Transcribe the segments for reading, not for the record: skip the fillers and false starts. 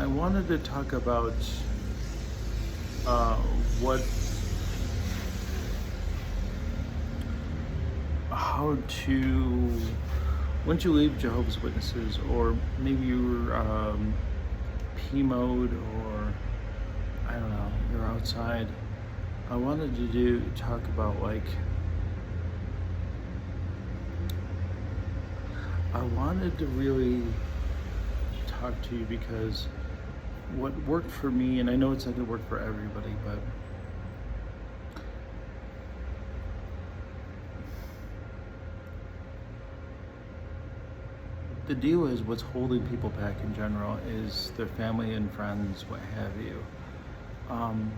I wanted to talk about uh, what, how to, once you leave Jehovah's Witnesses, or maybe you're P mode, or I don't know, you're outside. I wanted to talk about I wanted to really talk to you because what worked for me, and I know it's not gonna work for everybody, but the deal is what's holding people back in general is their family and friends, what have you. Um,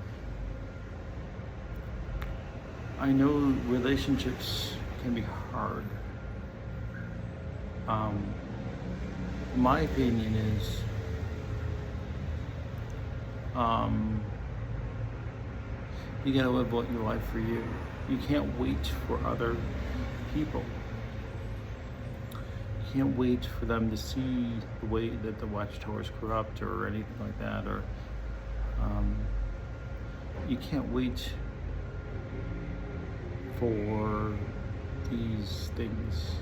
I know relationships can be hard. Um, my opinion is you gotta live what your life for you. You can't wait for other people. You can't wait for them to see the way that the watchtower is corrupt or anything like that, or you can't wait for these things.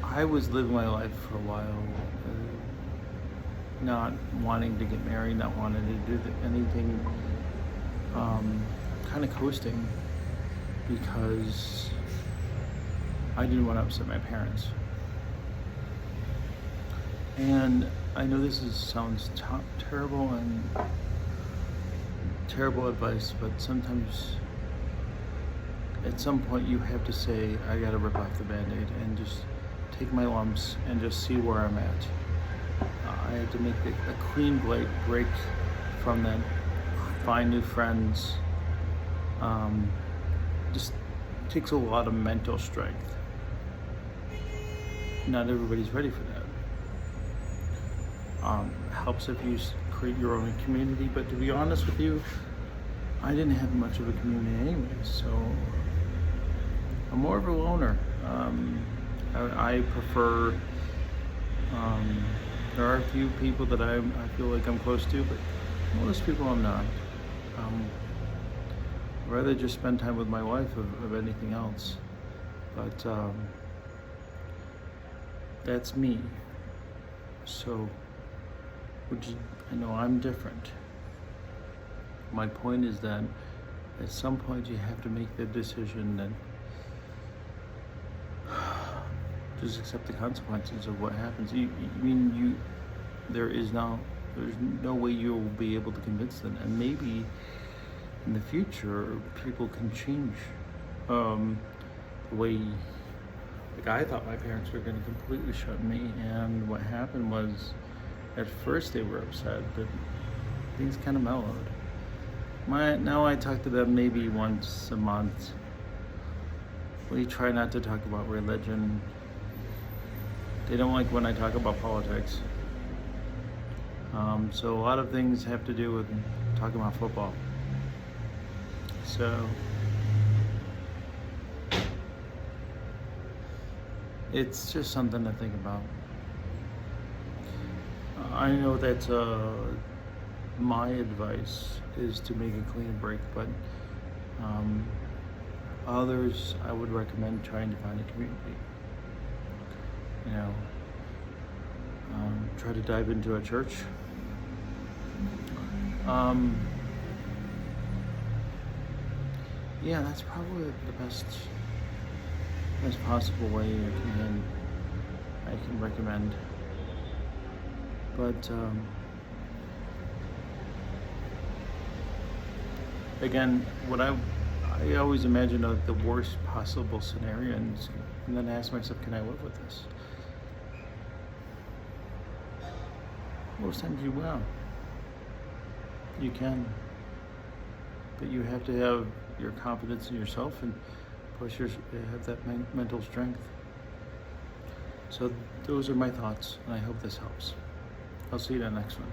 I was living my life for a while, not wanting to get married, not wanting to do anything, kind of coasting because I didn't want to upset my parents. And I know sounds terrible and terrible advice, but sometimes at some point you have to say, I gotta rip off the Band-Aid and just take my lumps and just see where I'm at. I had to make a clean break from them, find new friends. Just takes a lot of mental strength. Not everybody's ready for that. Helps if you create your own community, but to be honest with you, I didn't have much of a community anyway, so I'm more of a loner. I prefer, there are a few people that I feel like I'm close to, but most people I'm not. I'd rather just spend time with my wife of anything else, but that's me. So, I know I'm different. My point is that at some point you have to make the decision that just accept the consequences of what happens. There's no way you'll be able to convince them, and maybe in the future people can change the way. Like, I thought my parents were going to completely shut me, and what happened was, at first they were upset, but things kind of mellowed. Now I talk to them maybe once a month. We try not to talk about religion. They don't like when I talk about politics. So a lot of things have to do with talking about football. So it's just something to think about. I know that my advice is to make a clean break, but others I would recommend trying to find a community. Try to dive into a church. Yeah, that's probably the best possible way I can recommend. But again, what I always imagine the worst possible scenario, and then ask myself, can I live with this? Most times you will. You can. But you have to have your confidence in yourself, and plus have that mental strength. So those are my thoughts, and I hope this helps. I'll see you in the next one.